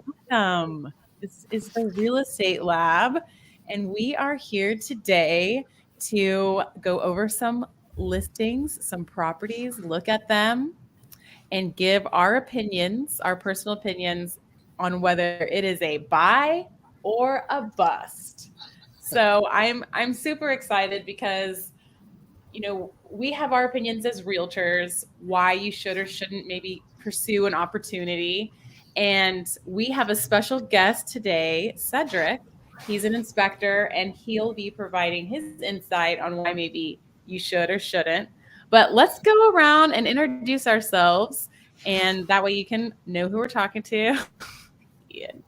welcome. This is the Real Estate Lab, and we are here today to go over some listings, some properties, look at them, and give our opinions, our personal opinions on whether it is a buy or a bust. So I'm super excited because we have our opinions as realtors, why you should or shouldn't maybe pursue an opportunity. And we have a special guest today, Cedric. He's an inspector and he'll be providing his insight on why maybe you should or shouldn't. But let's go around and introduce ourselves, and that way you can know who we're talking to. Ian.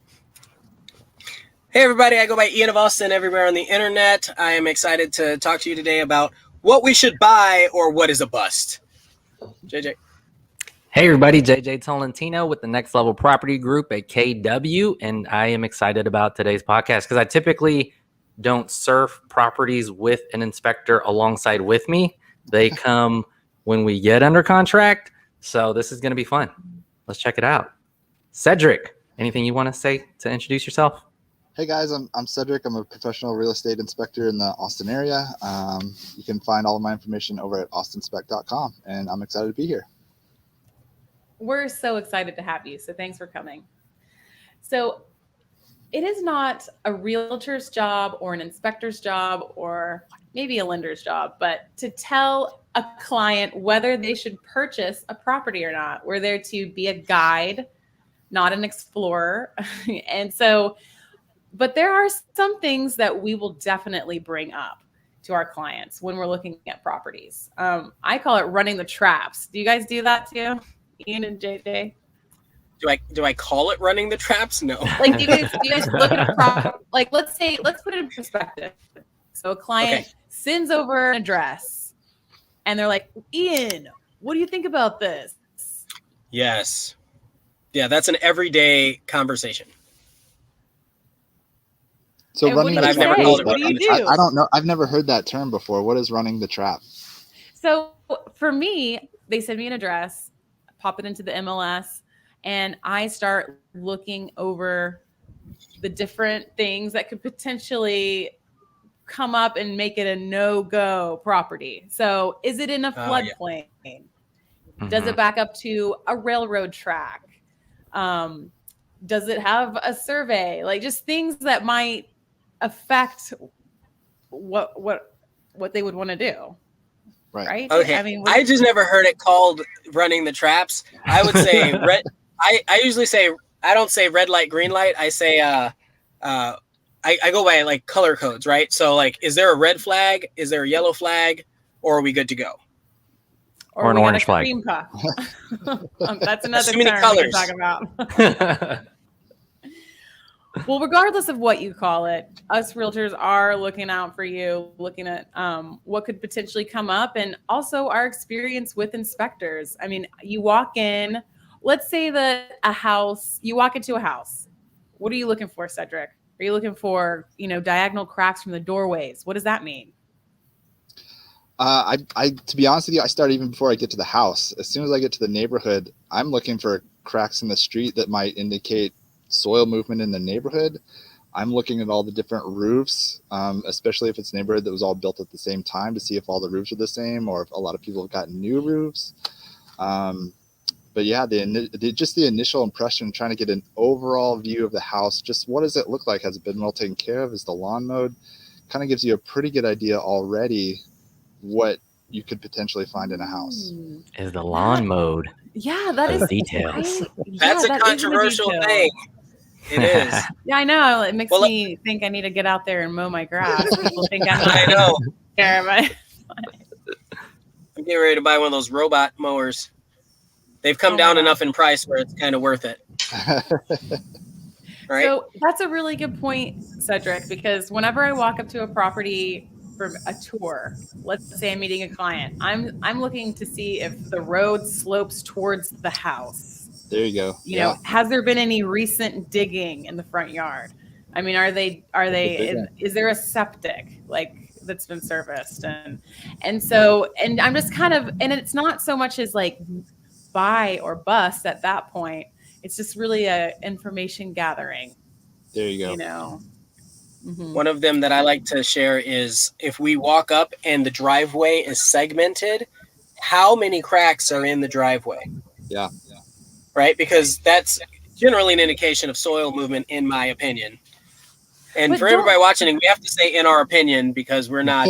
Hey everybody, I go by Ian of Austin everywhere on the internet. I am excited to talk to you today about what we should buy or what is a bust. JJ. Hey everybody, JJ Tolentino with the Next Level Property Group at KW, and I am excited about today's podcast because I typically don't surf properties with an inspector alongside with me. They come when we get under contract, so this is going to be fun. Let's check it out. Cedric, anything you want to say to introduce yourself? Hey guys, I'm Cedric. I'm a professional real estate inspector in the Austin area. You can find all of my information over at austinspect.com, and I'm excited to be here. We're so excited to have you. So thanks for coming. So it is not a realtor's job or an inspector's job or maybe a lender's job, but to tell a client whether they should purchase a property or not. We're there to be a guide, not an explorer. And so, but there are some things that we will definitely bring up to our clients when we're looking at properties. I call it running the traps. Do you guys do that too? Ian and JJ? Do I call it running the traps? No. Like, do you guys look at a property? Like, let's put it in perspective. So a client sends over an address and they're like, Ian, what do you think about this? Yes. Yeah, that's an everyday conversation. So And running what do the you trap. say? What do you do? I don't know. I've never heard that term before. What is running the trap? So for me, they send me an address, pop it into the MLS, and I start looking over the different things that could potentially come up and make it a no-go property. So is it in a floodplain? Does it back up to a railroad track? Does it have a survey? Like, just things that might affect what they would want to do. Right? Okay. I mean, I just never heard it called running the traps. I would say red. I usually say, I don't say red light, green light. I say, I go by like color codes, right? So like, is there a red flag? Is there a yellow flag? Or are we good to go? Or an orange flag. That's another Too many term colors. we can talk about. Well, regardless of what you call it, us realtors are looking out for you, looking at what could potentially come up, and also our experience with inspectors. I mean, you walk in, let's say that you walk into a house. What are you looking for, Cedric? Are you looking for, diagonal cracks from the doorways? What does that mean? To be honest with you, I start even before I get to the house. As soon as I get to the neighborhood, I'm looking for cracks in the street that might indicate soil movement in the neighborhood. I'm looking at all the different roofs, especially if it's a neighborhood that was all built at the same time, to see if all the roofs are the same or if a lot of people have gotten new roofs. But yeah, just the initial impression, trying to get an overall view of the house. Just what does it look like? Has it been well taken care of? Is the lawn mowed? Kind of gives you a pretty good idea already what you could potentially find in a house. Is the lawn mowed? Yeah, that is details. That's a controversial thing. It is. Yeah, I know. It makes me think I need to get out there and mow my grass. People think I know. I'm getting ready to buy one of those robot mowers. They've come down enough in price where it's kind of worth it. Right? So that's a really good point, Cedric, because whenever I walk up to a property for a tour, let's say I'm meeting a client, I'm looking to see if the road slopes towards the house. There you go. You know, has there been any recent digging in the front yard? I mean, is there a septic like that's been serviced? And I'm just kind of, and it's not so much as like buy or bust at that point. It's just really a information gathering, There you go. you know. Mhm. One of them that I like to share is if we walk up and the driveway is segmented, how many cracks are in the driveway? Yeah. Right? Because that's generally an indication of soil movement, in my opinion. And But for everybody watching, we have to say in our opinion because we're not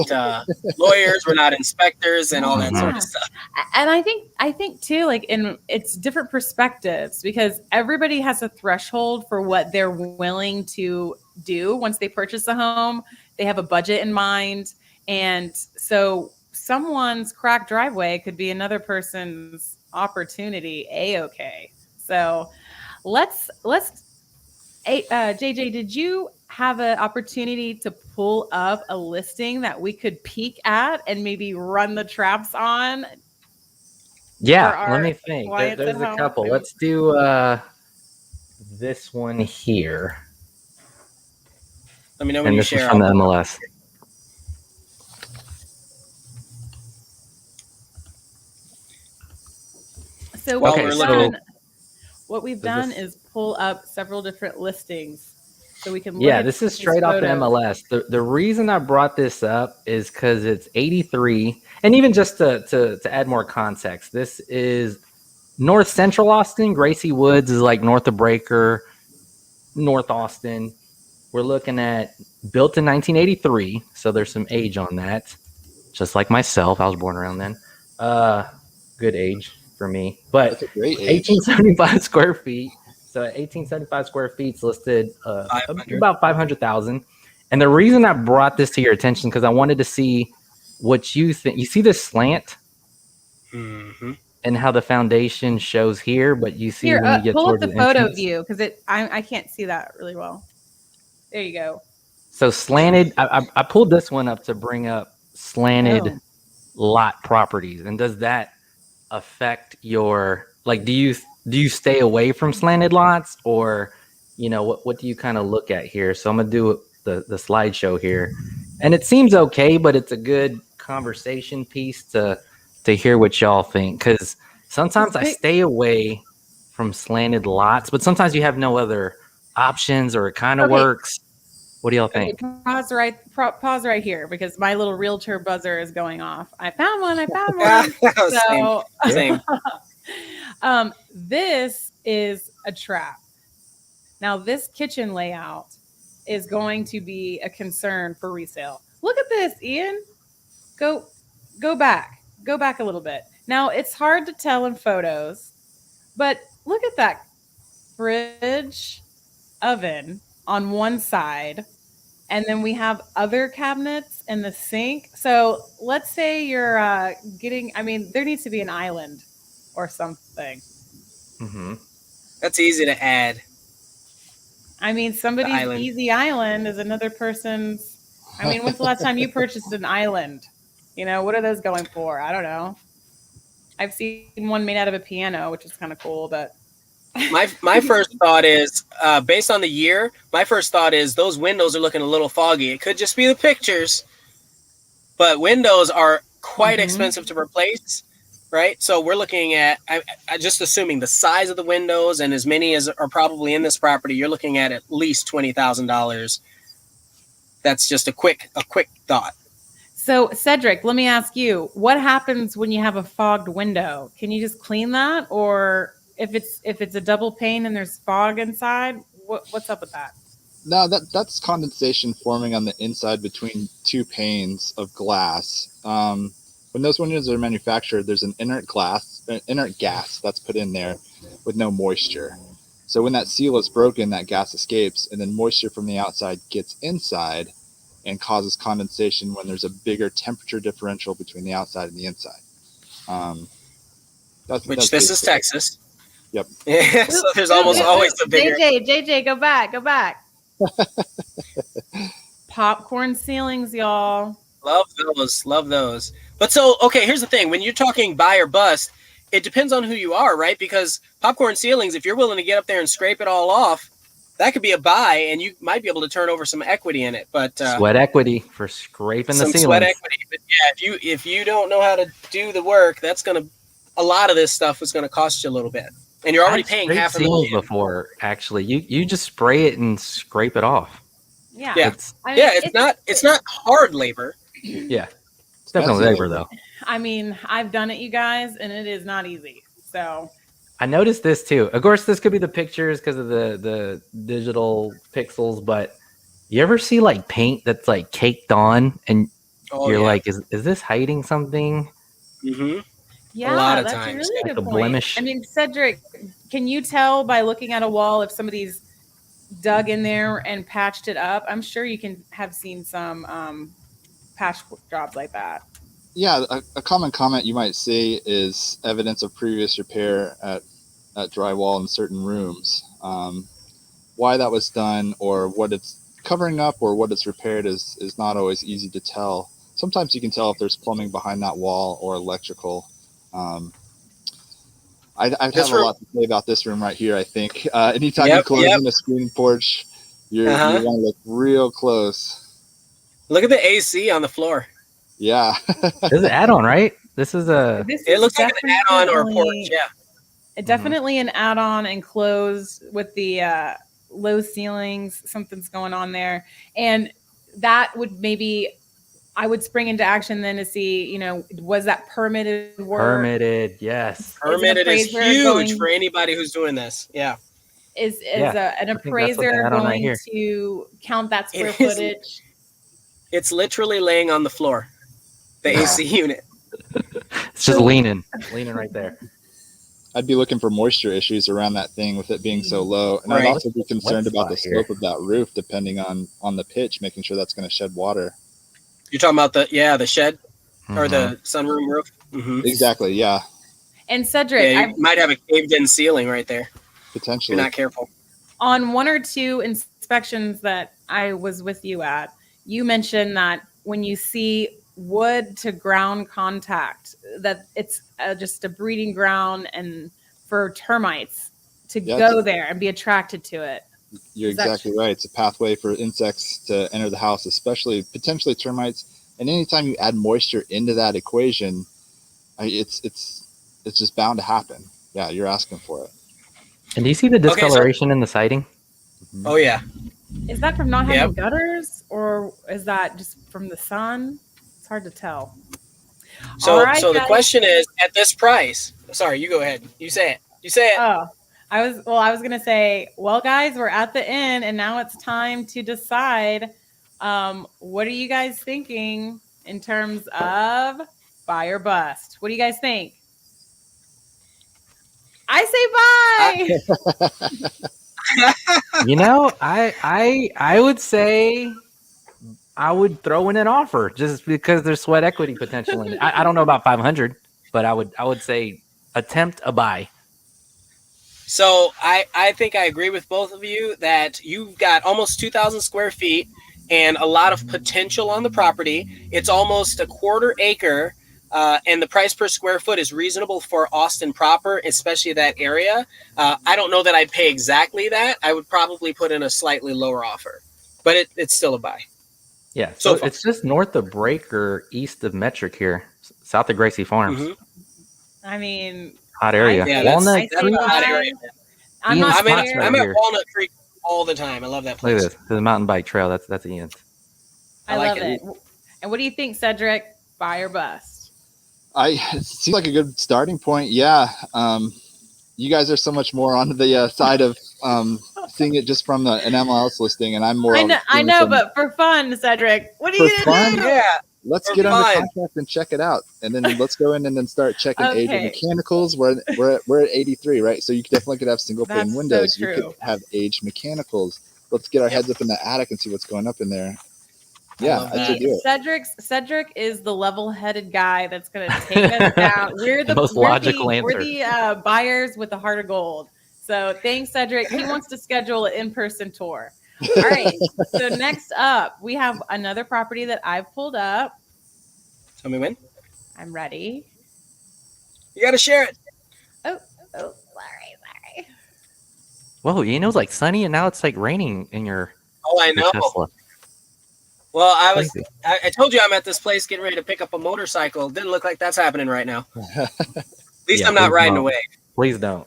lawyers, we're not inspectors, and all that sort of stuff. And I think too, like it's different perspectives because everybody has a threshold for what they're willing to do once they purchase a home. They have a budget in mind, and so someone's cracked driveway could be another person's opportunity. A-okay. So let's JJ, did you have an opportunity to pull up a listing that we could peek at and maybe run the traps on? Yeah, let me think. There's a couple. Let's do this one here. Let me know when and you this share. is from the MLS. So what we've done is pull up several different listings so we can look at this is straight off the MLS. The reason I brought this up is because it's 83, and even just to add more context, this is North Central Austin. Gracie Woods is like north of Breaker, North Austin. We're looking at built in 1983, so there's some age on that. Just like myself, I was born around then. Good age for me, but That's a great age. 1875 square feet. So 1875 square feet is listed about 500,000. And the reason I brought this to your attention because I wanted to see what you think. You see this slant and how the foundation shows here, but you see when you get pull up towards the photo view because I can't see that really well. There you go. So slanted. I pulled this one up to bring up slanted lot properties, and does that affect your do you stay away from slanted lots, or what do you kind of look at here? So I'm gonna do the slideshow here, and it seems okay, but it's a good conversation piece to hear what y'all think, because sometimes I stay away from slanted lots, but sometimes you have no other options or it kind of works. What do y'all think? Pause right here because my little realtor buzzer is going off. I found one. So Same. This is a trap. Now this kitchen layout is going to be a concern for resale. Look at this, Ian. Go back a little bit. Now it's hard to tell in photos, but look at that fridge oven on one side. And then we have other cabinets in the sink. So let's say you're there needs to be an island or something. Mm-hmm. That's easy to add. Somebody's easy island is another person's. When's the last time you purchased an island? What are those going for? I don't know. I've seen one made out of a piano, which is kind of cool, but. My first thought is, based on the year, my first thought is those windows are looking a little foggy. It could just be the pictures, but windows are quite expensive to replace, right? So we're looking at, I just assuming the size of the windows and as many as are probably in this property, you're looking at least $20,000. That's just a quick thought. So Cedric, let me ask you, what happens when you have a fogged window? Can you just clean that, or if it's a double pane and there's fog inside, what's up with that? No, that's condensation forming on the inside between two panes of glass. When those windows are manufactured, there's an inert gas that's put in there with no moisture. So when that seal is broken, that gas escapes, and then moisture from the outside gets inside and causes condensation when there's a bigger temperature differential between the outside and the inside. This is Texas. Yep. Yeah, so there's almost always a bigger. JJ, go back. Popcorn ceilings, y'all. Love those. But so, okay, here's the thing. When you're talking buy or bust, it depends on who you are, right? Because popcorn ceilings, if you're willing to get up there and scrape it all off, that could be a buy, and you might be able to turn over some equity in it. But sweat equity for scraping the ceiling. Sweat equity. But yeah, if you don't know how to do the work, a lot of this stuff is going to cost you a little bit. and you're already I've paying sprayed seals $500,000. before. Actually, you just spray it and scrape it off. Yeah. Yeah. It's It's not hard labor. yeah, it's Fancy definitely labor labor. though. I mean, I've done it, you guys, and it is not easy. So I noticed this too. Of course, this could be the pictures because of the digital pixels, but you ever see like paint that's like caked on and Oh you're yeah. like, is this hiding something? Mm-hmm. yeah, lot of that's times, a really like good a point. blemish. I mean, Cedric, can you tell by looking at a wall if somebody's dug in there and patched it up? I'm sure you can have seen some patch jobs like that. Yeah, a common comment you might see is evidence of previous repair at drywall in certain rooms. Why that was done or what it's covering up or what it's repaired is not always easy to tell. Sometimes you can tell if there's plumbing behind that wall or electrical. I'd This have a room- lot to say about this room right here, I think. Anytime you close in a screen porch, you want to look real close. Look at the AC on the floor. Yeah. This is an add-on, right? This is a. It looks like an add-on or a porch. Yeah. Definitely an add-on enclosed with the low ceilings. Something's going on there, and that would maybe I would spring into action then to see, was that permitted work? Permitted, yes. Permitted is appraiser huge going- for anybody who's doing this. Yeah. Is Yeah, an I think that's what appraiser they had on right going here. to count that square It is- footage? It's literally laying on the floor. The Yeah. AC unit. It's just leaning right there. I'd be looking for moisture issues around that thing with it being so low. And Right. I'd also be concerned about the spot here. slope of that roof, depending on the pitch, making sure that's going to shed water. You're talking about the shed or Mhm. the sunroom roof? Mm-hmm. Exactly. Yeah. And Cedric, Yeah, you might have a caved-in ceiling right there if Potentially. you're not careful. on one or two inspections that I was with you at, you mentioned that when you see wood to ground contact, that it's just a breeding ground and for termites to go there and be attracted to it. You're Is that exactly right. It's a pathway for insects to enter the house, especially potentially termites. And anytime you add moisture into that equation, it's just bound to happen. Yeah, you're asking for it. And do you see the discoloration in the siding? Oh, yeah. Is that from not having Yep. gutters, or is that just from the sun? It's hard to tell. So, All right, so the guys. question is, at this price, sorry, you go ahead. You say it. You say it. Oh, I was going to say, well, guys, we're at the end and now it's time to decide. What are you guys thinking in terms of buy or bust? What do you guys think? I say buy. I would say I would throw in an offer just because there's sweat equity potential in it. I don't know about 500, but I would say attempt a buy. So I think I agree with both of you that you've got almost 2,000 square feet and a lot of potential on the property. It's almost a quarter acre, and the price per square foot is reasonable for Austin proper, especially that area. I don't know that I'd pay exactly that. I would probably put in a slightly lower offer, but it's still a buy. Yeah, So so it's just north of Breaker, east of Metric here, south of Gracie Farms. Mhm. I mean, Hot area. Yeah, Walnut that's Creek. a hot area. I'm Ian's not I'm, in, spots scared. I'm right at here. Walnut Creek all the time. I love that Look place. at this. The mountain bike trail. That's Ian's. I like love it. it. And what do you think, Cedric? Buy or bust? It seems like a good starting point. Yeah. You guys are so much more on the side of seeing it just from an MLS listing, and I'm more. I know, but for fun, Cedric, what are For you gonna fun? do? Yeah. let's For get under fun. contract and check it out, and then let's go in and then start checking age of Okay. mechanicals. We're at 83, right? So you definitely could have single pane That's so windows. You true. could have aged mechanicals. Let's get our Yep. heads up in the attic and see what's going up in there. I Yeah, love I that. should do it. Cedric is the level-headed guy that's going to take us down. We're the Most logical answer. We're the buyers with the heart of gold. So thanks, Cedric. He wants to schedule an in-person tour. All right. So next up, we have another property that I've pulled up. Tell me when. I'm ready. You got to share it. Oh, sorry. Whoa, Ian, it was like sunny and now it's like raining in your Oh, I know. Tesla. Well, Crazy. I told you I'm at this place getting ready to pick up a motorcycle. Didn't look like that's happening right now. At least Yeah, I'm not please riding don't. away. Please don't.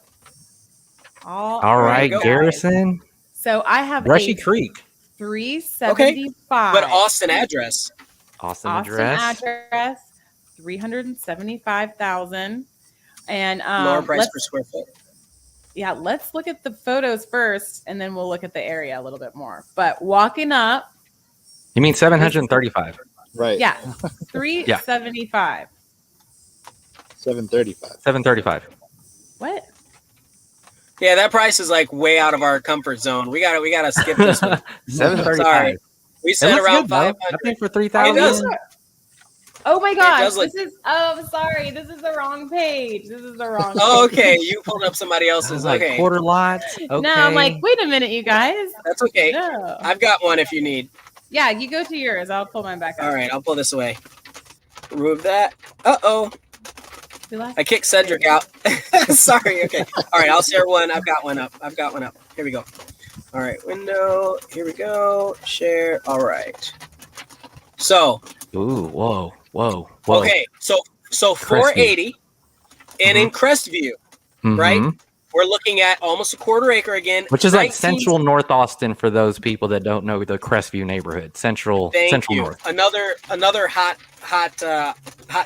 All right, go. Garrison. So I have Brushy a Creek. 375. But Austin address. Austin Austin address. address, 375,000. And Lower price per square foot. let's look at the photos first, and then we'll look at the area a little bit more. But walking up, You mean 735? Right. yeah, 375. 735. 735. What? Yeah, that price is like way out of our comfort zone. We gotta skip this one. 735. Sorry. We It said looks around good, though. 500. I think for It 3,000. does. Oh my gosh, does look- sorry, this is the wrong page. This is the wrong Oh, page. okay. You pulled up somebody I else's. was like Okay. quarter lots. Okay. No, I'm like, wait a minute, you guys. That's okay. No. I've got one if you need. Yeah, you go to yours. I'll pull mine back up. All right, I'll pull this away. Remove that. Uh-oh. We lost- I kicked Cedric out. Sorry. Okay. All right, I'll share one. I've got one up. Here we go. All right, window. Here we go. Share. All right. So, Ooh, whoa. okay. So 480 and in Crestview, right? Mhm. We're looking at almost a quarter acre again. Which is like 19 central North Austin for those people that don't know the Crestview neighborhood. Central Thank you. North. Another hot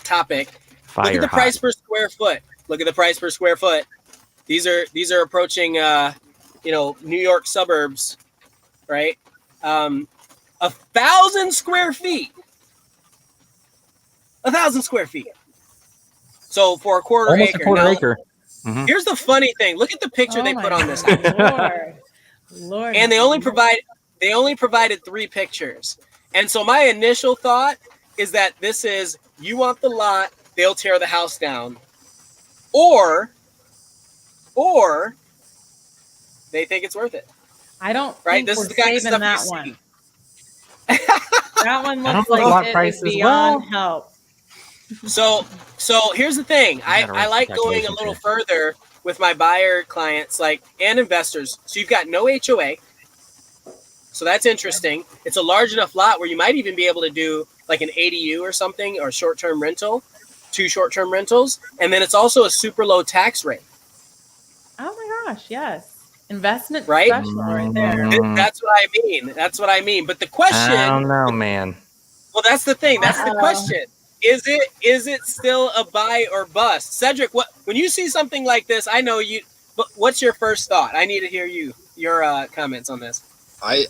topic. Fire Look at the hot. price per square foot. These are approaching New York suburbs, right? 1,000 square feet. 1,000 square feet. So for a quarter Almost acre. a quarter Now, acre. Mhm. here's the funny thing. Look at the picture Oh they my put on this. Lord. And they only provided 3 pictures. And so my initial thought is that this is, you want the lot, they'll tear the house down. Or they think it's worth it. I don't Right? think This we're is the kind of saving stuff that you one. see. That one I looks don't know lot like it prices. is beyond help. So here's the thing. I like going a calculations little here. further with my buyer clients and investors. So you've got no HOA. So that's interesting. It's a large enough lot where you might even be able to do like an ADU or something, or short-term rental, 2 short-term rentals. And then it's also a super low tax rate. Oh my gosh, yes. Investment Right? special right there. That's what I mean. But the question, I don't know, man. well, that's the thing. That's the Uh-oh. question. Is it still a buy or bust? Cedric, when you see something like this, I know you, but what's your first thought? I need to hear your comments on this. I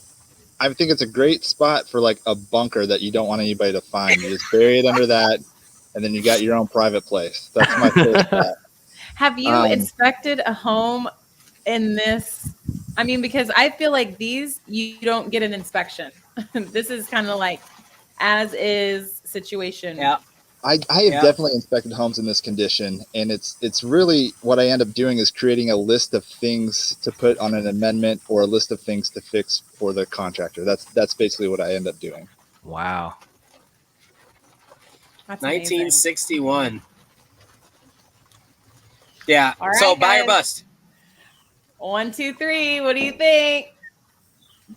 think it's a great spot for like a bunker that you don't want anybody to find. You just bury it under that, and then you got your own private place. That's my first thought. Have you inspected a home in this? I mean, because I feel like these, you don't get an inspection. This is kind of like as is situation. Yeah. I have definitely inspected homes in this condition, and it's really what I end up doing is creating a list of things to put on an amendment or a list of things to fix for the contractor. That's basically what I end up doing. Wow. That's amazing. 1961. Yeah. All right, So buy or guys. bust. 1, 2, 3. What do you think?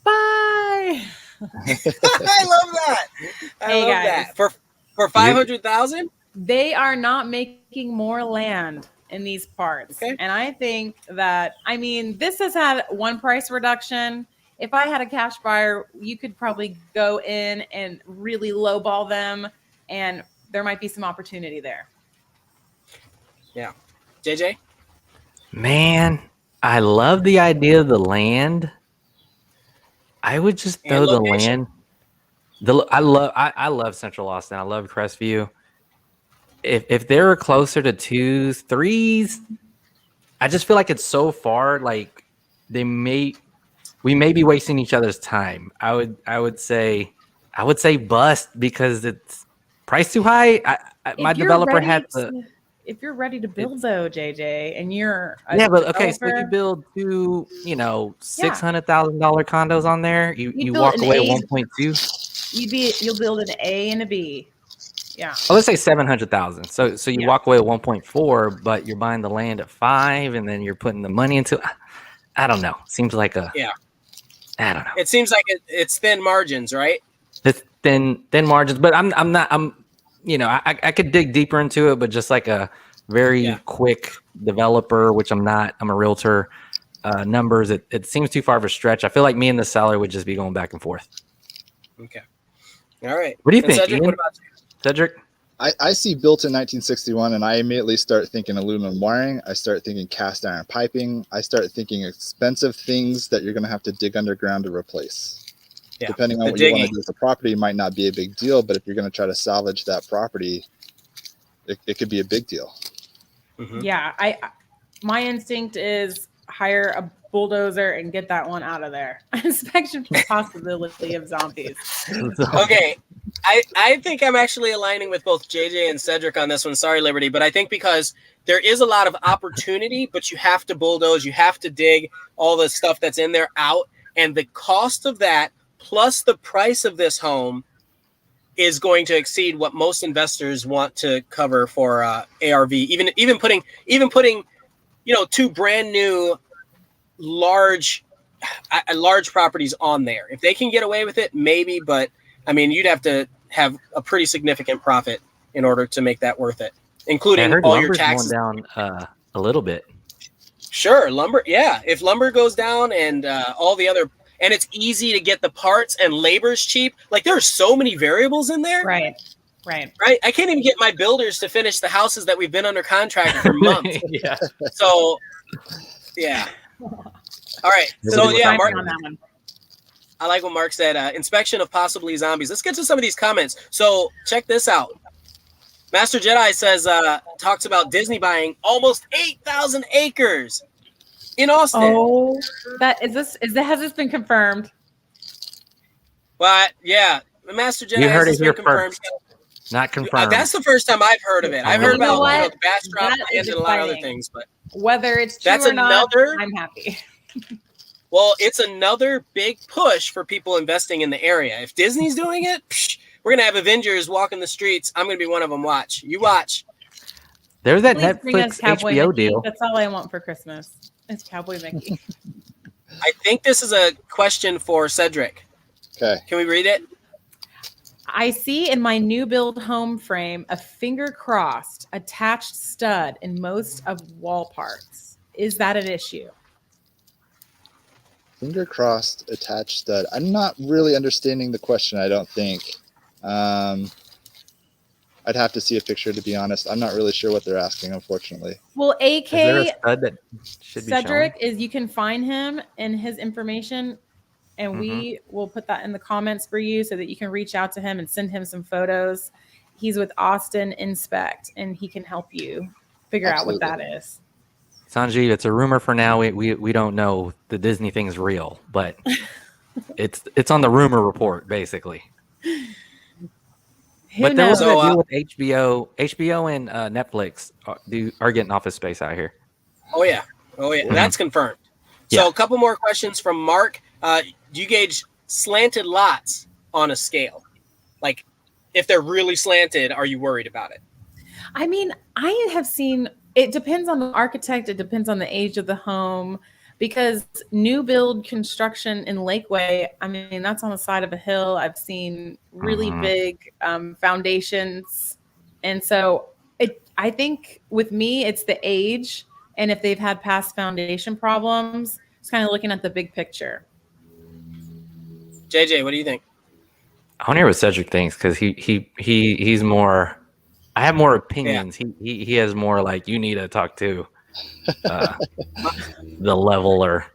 Bye. I love that. I Hey, love guys. that. For 500,000. They are not making more land in these parts. Okay. And I think that, I mean, this has had one price reduction. If I had a cash buyer, you could probably go in and really lowball them, and there might be some opportunity there. Yeah. JJ. Man, I love the idea of the land. I would just And throw the location. land. I love Central Austin. I love Crestview. If they were closer to 2s, 3s, I just feel like it's so far. Like we may be wasting each other's time. I would say bust because it's priced too high. My If you're developer ready had if you're ready to build though, JJ, and you're a yeah, but okay, so you developer, build 2, $600,000 condos on there. You build walk an away A- at 1.2. you'll build an A and a B. Yeah. Oh, let's say 700,000. So you Yeah. walk away at 1.4, but you're buying the land at 5, and then you're putting the money into. I don't know. Seems like I don't know. It seems like it's thin margins, right? It's thin margins, but I'm not. I could dig deeper into it, but just like a very quick developer, which I'm not. I'm a realtor. numbers, it seems too far of a stretch. I feel like me and the seller would just be going back and forth. Okay. All right. What do you And think, Cedric, Ian? what about you? Cedric? I see built in 1961, and I immediately start thinking aluminum wiring. I start thinking cast iron piping. I start thinking expensive things that you're going to have to dig underground to replace. Yeah, Depending on the what you want digging. to do with the property, it might not be a big deal, but if you're going to try to salvage that property, it could be a big deal. Mhm. Yeah, my instinct is hire a bulldozer and get that one out of there. Inspection for possibility of zombies. Okay. I think I'm actually aligning with both JJ and Cedric on this one. Sorry, Liberty, but I think because there is a lot of opportunity, but you have to bulldoze, you have to dig all the stuff that's in there out, and the cost of that plus the price of this home is going to exceed what most investors want to cover for ARV. Even putting two brand new large properties on there. If they can get away with it, maybe, but I mean, you'd have to have a pretty significant profit in order to make that worth it, including I heard all your lumber's taxes. going down a little bit. Sure, lumber. Yeah, if lumber goes down and all the other, and it's easy to get the parts and labor's cheap. Like there are so many variables in there. Right. Right. I can't even get my builders to finish the houses that we've been under contract for months. Yeah. So, yeah. All right. So yeah, Timing Mark. on that one. I like what Mark said. Inspection of possibly zombies. Let's get to some of these comments. So check this out. Master Jedi says talks about Disney buying almost 8,000 acres in Austin. Oh, has this been confirmed? But yeah, Master Jedi You heard has it here confirmed. first. Not confirmed. That's the first time I've heard of it. I've heard You know about what? the Bastrop That land is and a lot of other exciting. things, but Whether it's true That's or not, another- I'm happy. well, it's another big push for people investing in the area. If Disney's doing it, we're gonna have Avengers walking the streets. I'm gonna be one of them. Watch. You watch. There's that Please bring us Netflix Cowboy HBO Mickey. deal. That's all I want for Christmas. It's Cowboy Mickey. I think this is a question for Cedric. Okay. Can we read it? I see in my new build home frame a finger crossed attached stud in most of wall parts. Is that an issue? Finger crossed attached stud. I'm not really understanding the question, I don't think. I'd have to see a picture to be honest. I'm not really sure what they're asking, unfortunately. Well, Is there a AK stud that should be shown? Cedric is you can find him and his information, and we will put that in the comments for you so that you can reach out to him and send him some photos. He's with Austinspect, and he can help you figure out what that is. Sanjeev, it's a rumor for now. We don't know the Disney thing's real, but it's on the rumor report basically. Who But there was knows? a deal with HBO and Netflix are getting Office Space out here. Oh yeah. That's confirmed. So Yeah. a couple more questions from Mark. Do you gauge slanted lots on a scale? Like, if they're really slanted, are you worried about it? I mean, I have seen, it depends on the architect, it depends on the age of the home, because new build construction in Lakeway, I mean, that's on the side of a hill. I've seen really big foundations. And so I think with me, it's the age. And if they've had past foundation problems, it's kind of looking at the big picture. JJ, what do you think? I want to hear what Cedric thinks because he's more. I have more opinions. He has more like you need to talk to the level or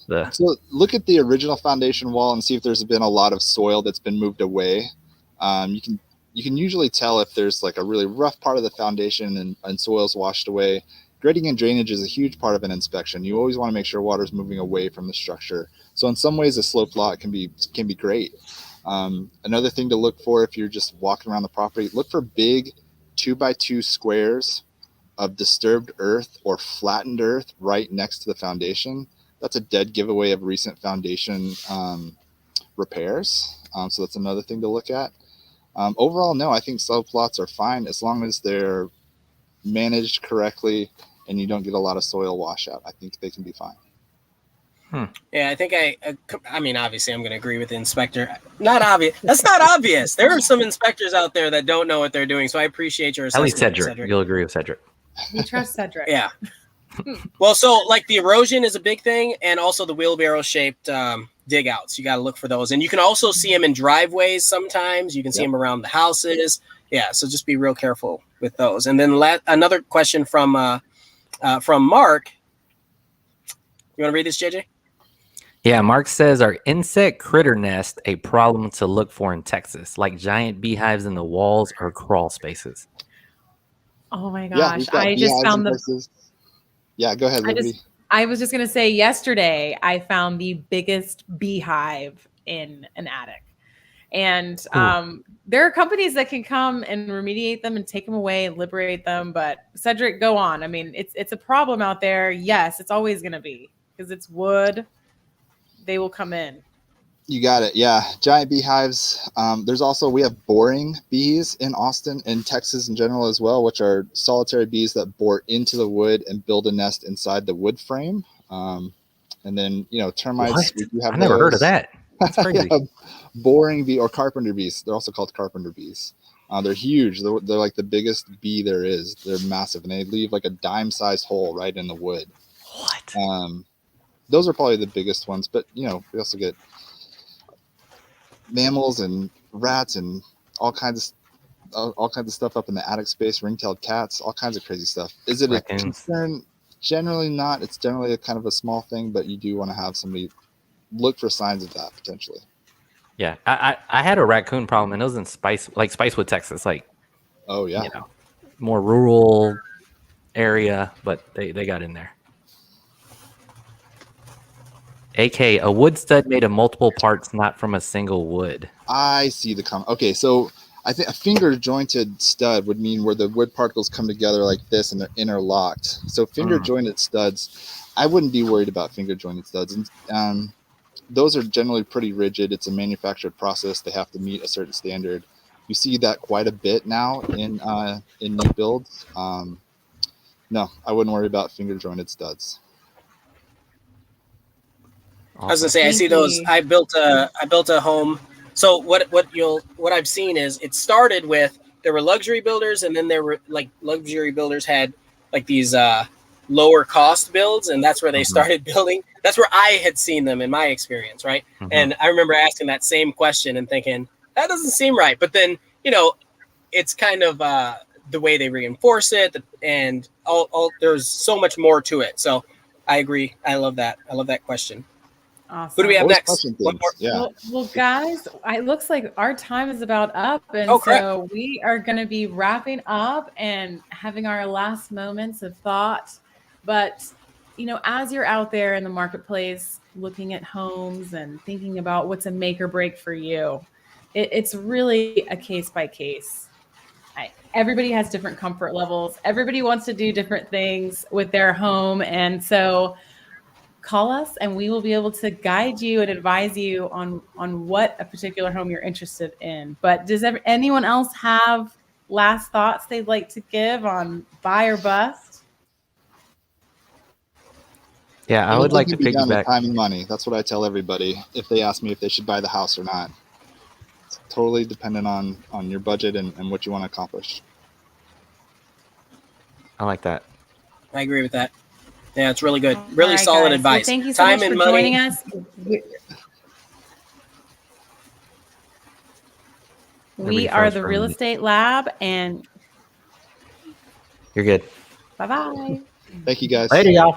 the. So look at the original foundation wall and see if there's been a lot of soil that's been moved away. You can usually tell if there's like a really rough part of the foundation and soil's washed away. Grading and drainage is a huge part of an inspection. You always want to make sure water's moving away from the structure. So in some ways, a sloped lot can be great. Another thing to look for if you're just walking around the property, look for big 2x2 squares of disturbed earth or flattened earth right next to the foundation. That's a dead giveaway of recent foundation repairs. So that's another thing to look at. Overall, no, I think sloped lots are fine as long as they're managed correctly and you don't get a lot of soil washout. I think they can be fine. Yeah, I think I mean, obviously, I'm going to agree with the inspector. Not obvious. That's not obvious. There are some inspectors out there that don't know what they're doing. So I appreciate your At least assessment, Cedric. You'll agree with Cedric. We trust Cedric. Yeah. Well, so like the erosion is a big thing, and also the wheelbarrow shaped dig outs. You got to look for those, and you can also see them in driveways. Sometimes you can see them around the houses. Yeah, so just be real careful with those. And then another question from Mark. You want to read this, JJ? Yeah, Mark says, are insect critter nests a problem to look for in Texas, like giant beehives in the walls or crawl spaces? Oh my Yeah, gosh. we've got I just beehives found in the places. Yeah, go ahead, Liberty. I was just going to say yesterday I found the biggest beehive in an attic. And there are companies that can come and remediate them and take them away and liberate them. But Cedric, go on. I mean, it's a problem out there. Yes, it's always going to be because it's wood. They will come in. You got it. Yeah, giant beehives. We have boring bees in Austin and Texas in general as well, which are solitary bees that bore into the wood and build a nest inside the wood frame. And then termites. What? We do have I never heard of that. That's crazy. Yeah, boring bee or carpenter bees. They're also called carpenter bees. They're huge. They're like the biggest bee there is. They're massive, and they leave like a dime-sized hole right in the wood. What? Those are probably the biggest ones, but we also get mammals and rats and all kinds of stuff up in the attic space, ring-tailed cats, all kinds of crazy stuff. Is it Raccoons. a concern? Generally not. It's generally a kind of a small thing, but you do want to have somebody look for signs of that potentially. Yeah, I had a raccoon problem, and it was in Spicewood, Texas, Oh yeah. More rural area, but they got in there. AK, a wood stud made of multiple parts, not from a single wood. I see the comment. Okay, so I think a finger jointed stud would mean where the wood particles come together like this and they're interlocked. So finger jointed studs, I wouldn't be worried about finger jointed studs. And those are generally pretty rigid. It's a manufactured process. They have to meet a certain standard. You see that quite a bit now in new builds. No, I wouldn't worry about finger jointed studs. I was gonna say, I see those. I built a home. So what I've seen is it started with, there were luxury builders, and then there were like luxury builders had like these lower cost builds, and that's where they started building. That's where I had seen them in my experience, right? And I remember asking that same question and thinking, that doesn't seem right. But then it's kind of the way they reinforce it, and all there's so much more to it. So I agree. I love that. I love that question. Awesome. Who do we have Always next? One more. Yeah. Well, guys, it looks like our time is about up. And so we are going to be wrapping up and having our last moments of thought. But, as you're out there in the marketplace looking at homes and thinking about what's a make or break for you, it's really a case by case. Everybody has different comfort levels. Everybody wants to do different things with their home. And so call us and we will be able to guide you and advise you on what a particular home you're interested in. But does anyone else have last thoughts they'd like to give on buy or bust? Yeah, I would like to piggyback. piggyback. Time and money. That's what I tell everybody if they ask me if they should buy the house or not. It's totally dependent on your budget and what you want to accomplish. I like that. I agree with that. Yeah, it's really good. Really solid guys. advice. Well, thank you so Time much and for money. joining us. We are the Real Estate Lab, and you're good. bye-bye. Thank you, guys. Later, y'all.